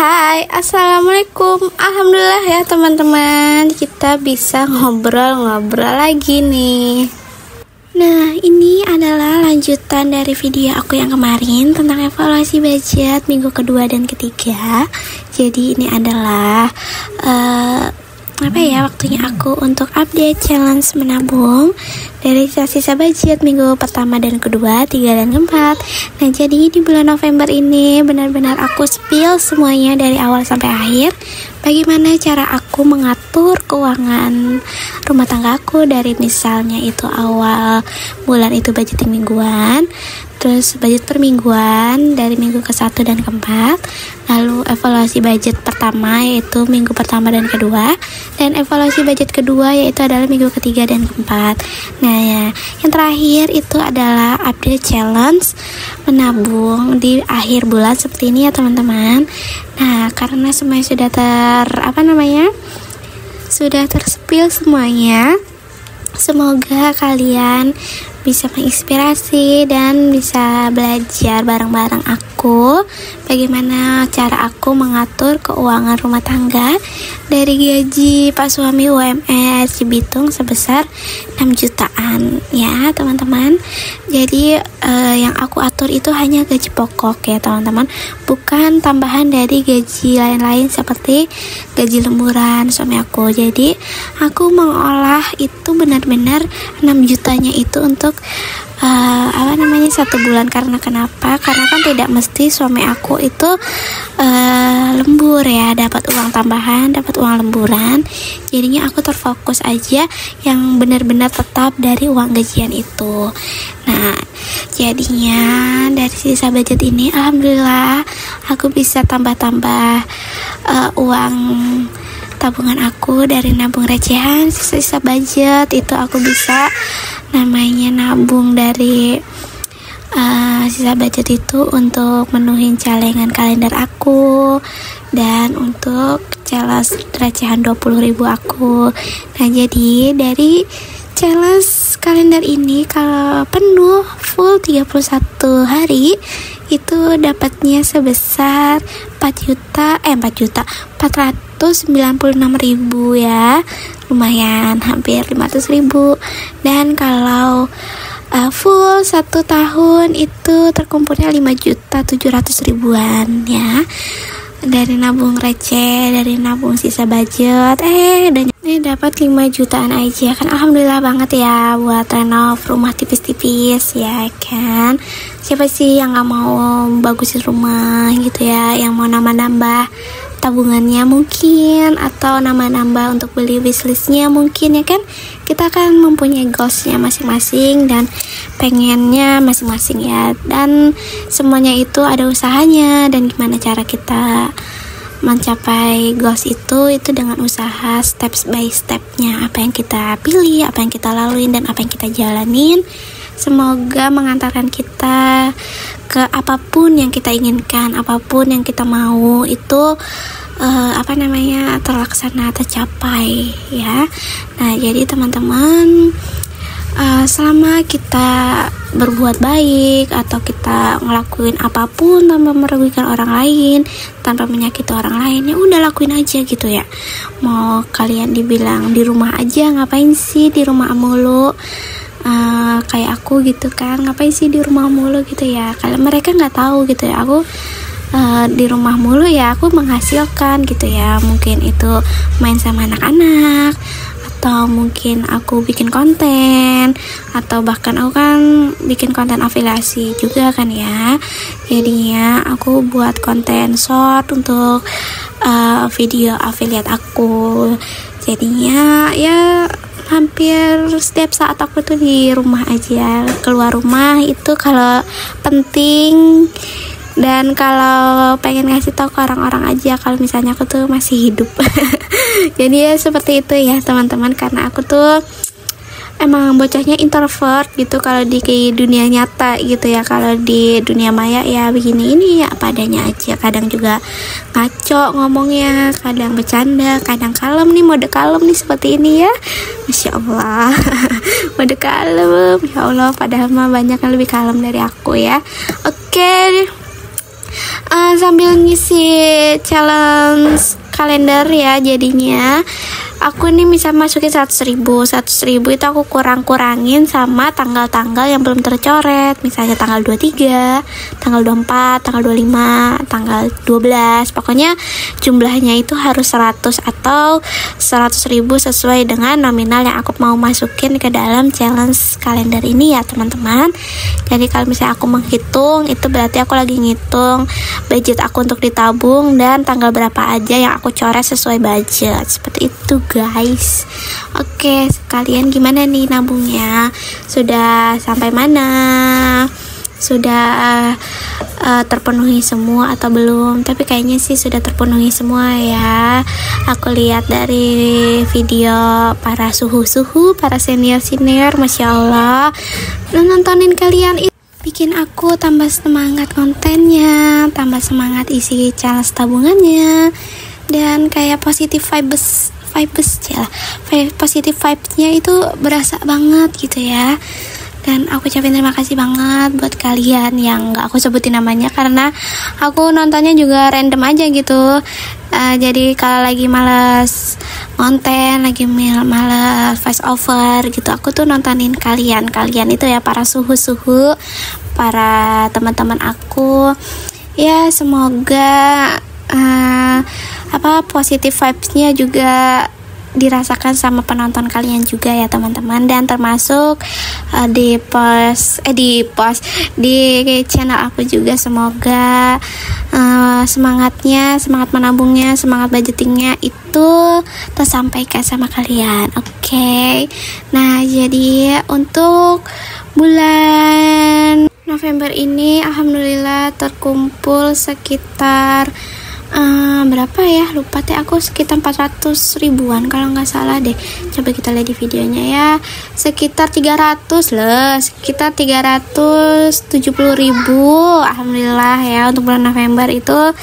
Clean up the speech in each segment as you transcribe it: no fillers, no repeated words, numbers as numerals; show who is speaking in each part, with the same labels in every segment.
Speaker 1: Hai, assalamualaikum. Alhamdulillah ya teman-teman, kita bisa ngobrol-ngobrol lagi nih. Nah, ini adalah lanjutan dari video aku yang kemarin tentang evaluasi budget minggu kedua dan ketiga. Jadi ini adalah waktunya aku untuk update challenge menabung dari sisa budget minggu pertama dan kedua, 3 dan keempat. Nah, jadi di bulan November ini benar-benar aku spill semuanya dari awal sampai akhir. Bagaimana cara aku mengatur keuangan rumah tanggaku, dari misalnya itu awal bulan itu budgeting mingguan, terus budget per mingguan dari minggu ke-1 dan ke-4, lalu evaluasi budget pertama yaitu minggu pertama dan kedua, dan evaluasi budget kedua yaitu adalah minggu ketiga dan keempat. Nah ya, yang terakhir itu adalah update challenge menabung di akhir bulan seperti ini ya teman-teman. Nah, karena semuanya sudah terspill semuanya, semoga kalian bisa menginspirasi dan bisa belajar bareng-bareng aku bagaimana cara aku mengatur keuangan rumah tangga dari gaji Pak Suami UMR Cibitung sebesar 6 jutaan ya teman-teman. Jadi yang aku atur itu hanya gaji pokok ya teman-teman, bukan tambahan dari gaji lain-lain seperti gaji lemburan suami aku. Jadi aku mengolah itu benar-benar 6 jutanya itu untuk 1 bulan. Karena kenapa? Karena kan tidak mesti suami aku itu lembur ya, dapat uang tambahan, dapat uang lemburan. Jadinya aku terfokus aja yang benar-benar tetap dari uang gajian itu. Nah, jadinya dari sisa budget ini alhamdulillah aku bisa tambah-tambah uang tabungan aku dari nabung recehan. Sisa budget itu aku bisa namanya nabung dari sisa budget itu untuk menuhin celengan kalender aku dan untuk challenge recehan 20.000 aku. Nah, jadi dari challenge kalender ini kalau penuh full 31 hari itu dapatnya sebesar 4.496.000 ya, lumayan hampir 500.000. Dan kalau full 1 tahun itu terkumpulnya 5.700.000-an ya, dari nabung receh, dari nabung sisa budget. Dan ini dapat 5 jutaan aja kan, alhamdulillah banget ya buat renov rumah tipis-tipis ya kan. Siapa sih yang gak mau bagusin rumah gitu ya, yang mau nambah-nambah tabungannya mungkin, atau nambah-nambah untuk beli wishlistnya mungkin ya kan. Kita kan mempunyai goalsnya masing-masing dan pengennya masing-masing ya, dan semuanya itu ada usahanya. Dan gimana cara kita mencapai goals itu dengan usaha step by stepnya, apa yang kita pilih, apa yang kita laluin, dan apa yang kita jalanin. Semoga mengantarkan kita ke apapun yang kita inginkan, apapun yang kita mau itu terlaksana, tercapai ya. Nah, jadi teman-teman, selama kita berbuat baik atau kita ngelakuin apapun tanpa merugikan orang lain, tanpa menyakiti orang lain, ya udah lakuin aja gitu ya. Mau kalian dibilang di rumah aja, ngapain sih di rumah mulu, kayak aku gitu kan, ngapain sih di rumah mulu gitu ya. Kalau mereka nggak tahu gitu ya, aku di rumah mulu ya aku menghasilkan gitu ya. Mungkin itu main sama anak-anak, atau mungkin aku bikin konten, atau bahkan aku kan bikin konten afiliasi juga kan ya. Jadinya aku buat konten short untuk video affiliate aku. Jadinya ya hampir setiap saat aku tuh di rumah aja. Keluar rumah itu kalau penting, dan kalau pengen ngasih tahu ke orang-orang aja kalau misalnya aku tuh masih hidup. Jadi ya seperti itu ya teman-teman, karena aku tuh emang bocahnya introvert gitu kalau di dunia nyata gitu ya. Kalau di dunia maya ya begini ini ya apa adanya aja. Kadang juga ngaco ngomongnya, kadang bercanda, kadang kalem nih, mode kalem nih seperti ini ya. Masya Allah. Mode kalem, ya Allah, padahal mah banyak yang lebih kalem dari aku ya. Oke. sambil ngisi challenge kalender ya, jadinya aku ini bisa masukin 100.000 itu aku kurangin sama tanggal-tanggal yang belum tercoret, misalnya tanggal 23, tanggal 24, tanggal 25, tanggal 12, pokoknya jumlahnya itu harus 100 atau 100.000 sesuai dengan nominal yang aku mau masukin ke dalam challenge kalender ini ya teman-teman. Jadi kalau misalnya aku menghitung, itu berarti aku lagi ngitung budget aku untuk ditabung dan tanggal berapa aja yang aku coret sesuai budget, seperti itu guys. Oke, kalian gimana nih nabungnya? Sudah sampai mana? Sudah terpenuhi semua atau belum? Tapi kayaknya sih sudah terpenuhi semua ya. Aku lihat dari video para suhu-suhu, para senior-senior, Masya Allah. Nontonin kalian itu bikin aku tambah semangat kontennya, tambah semangat isi challenge tabungannya, dan kayak positive vibes positive vibes-nya itu berasa banget gitu ya. Dan aku ucapin terima kasih banget buat kalian yang gak aku sebutin namanya karena aku nontonnya juga random aja gitu. Jadi kalau lagi males konten, lagi males voice over gitu, aku tuh nontonin kalian itu ya, para suhu-suhu, para teman-teman aku ya. Semoga positive vibes-nya juga dirasakan sama penonton kalian juga ya teman-teman, dan termasuk di channel aku juga. Semoga semangat menabungnya, semangat budgetingnya itu tersampaikan sama kalian. Oke. Nah, jadi untuk bulan November ini alhamdulillah terkumpul sekitar berapa ya, lupa deh aku, sekitar 400 ribuan kalau nggak salah deh. Coba kita lihat di videonya ya, sekitar 370 ribu alhamdulillah ya. Untuk bulan November itu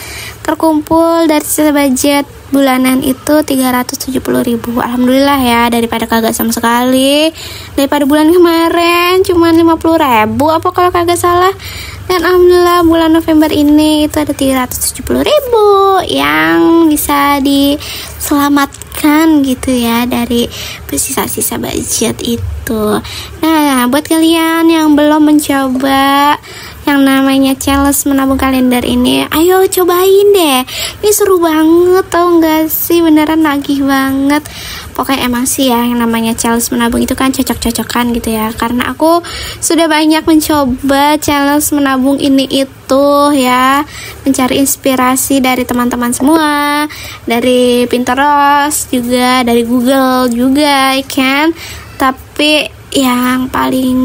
Speaker 1: terkumpul dari sisa budget bulanan itu 370 ribu alhamdulillah ya, daripada kagak sama sekali, daripada bulan kemarin cuman 50 ribu apa kalau kagak salah. Dan alhamdulillah bulan November ini itu ada 370 ribu yang bisa diselamatkan gitu ya dari sisa-sisa budget itu. Nah, buat kalian yang belum mencoba yang namanya challenge menabung kalender ini, ayo cobain deh. Ini seru banget, tau gak sih, beneran nagih banget. Pokoknya emang sih ya, yang namanya challenge menabung itu kan cocok-cocokan gitu ya. Karena aku sudah banyak mencoba challenge menabung ini itu ya, mencari inspirasi dari teman-teman semua, dari Pinterest juga, dari Google juga kan. Tapi yang paling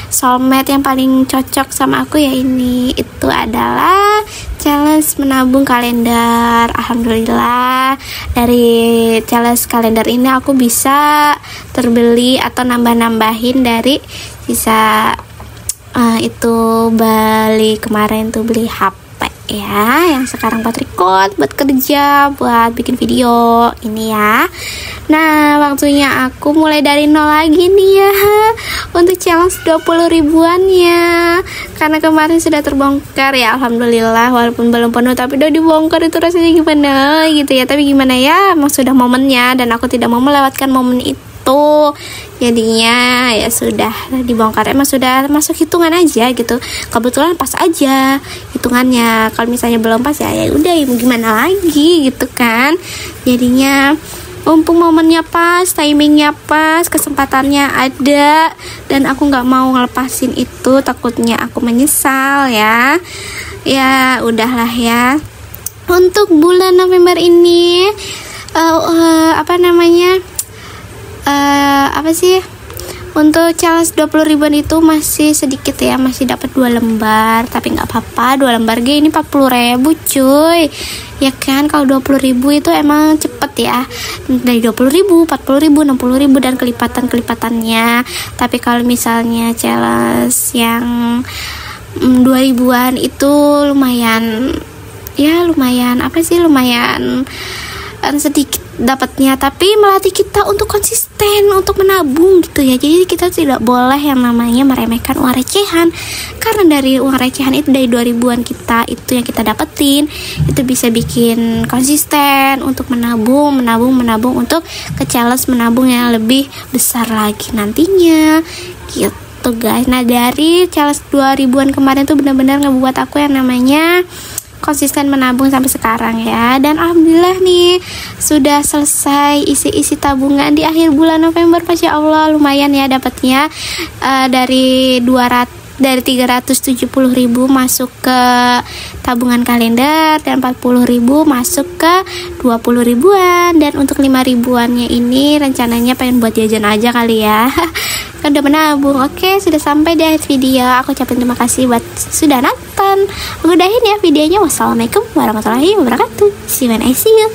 Speaker 1: soulmate, yang paling cocok sama aku ya ini, itu adalah challenge menabung kalender. Alhamdulillah dari challenge kalender ini aku bisa terbeli atau nambah-nambahin dari sisa itu beli kemarin tuh, beli HP ya, yang sekarang buat record, buat kerja, buat bikin video ini ya. Nah, waktunya aku mulai dari nol lagi nih ya untuk challenge 20 ribuan ya, karena kemarin sudah terbongkar ya alhamdulillah, walaupun belum penuh tapi udah dibongkar. Itu rasanya gimana gitu ya, tapi gimana ya, emang sudah momennya dan aku tidak mau melewatkan momen itu. Jadinya ya sudah dibongkar, emang sudah masuk hitungan aja gitu, kebetulan pas aja hitungannya. Kalau misalnya belum pas ya udah, ya gimana lagi gitu kan. Jadinya mumpung momennya pas, timingnya pas, kesempatannya ada, dan aku nggak mau ngelepasin itu, takutnya aku menyesal ya. Ya udahlah ya. Untuk bulan November ini untuk challenge 20 ribuan itu masih sedikit ya, masih dapat 2 lembar, tapi nggak apa-apa, 2 lembar ini 40 ribu cuy ya kan. Kalau 20 ribu itu emang cepet ya, dari 20 ribu, 40 ribu, 60 ribu dan kelipatannya. Tapi kalau misalnya challenge yang 2 ribuan itu lumayan sedikit dapatnya, tapi melatih kita untuk konsisten untuk menabung gitu ya. Jadi kita tidak boleh yang namanya meremehkan uang recehan, karena dari uang recehan itu, dari 2000-an kita itu yang kita dapetin, itu bisa bikin konsisten untuk menabung untuk ke challenge menabung yang lebih besar lagi nantinya gitu guys. Nah dari challenge 2000-an kemarin tuh benar-benar ngebuat aku yang namanya konsisten menabung sampai sekarang ya. Dan alhamdulillah nih sudah selesai isi tabungan di akhir bulan November. Masya Allah lumayan ya dapatnya, dari 370.000 masuk ke tabungan kalender dan 40.000 masuk ke 20 ribuan. Dan untuk 5 ribuannya ini rencananya pengen buat jajan aja kali ya. Kan udah menabung. Oke, sudah sampai di akhir video. Aku ucapin terima kasih buat sudah nonton. Aku udahin ya videonya. Wassalamualaikum warahmatullahi wabarakatuh. See you when I see you.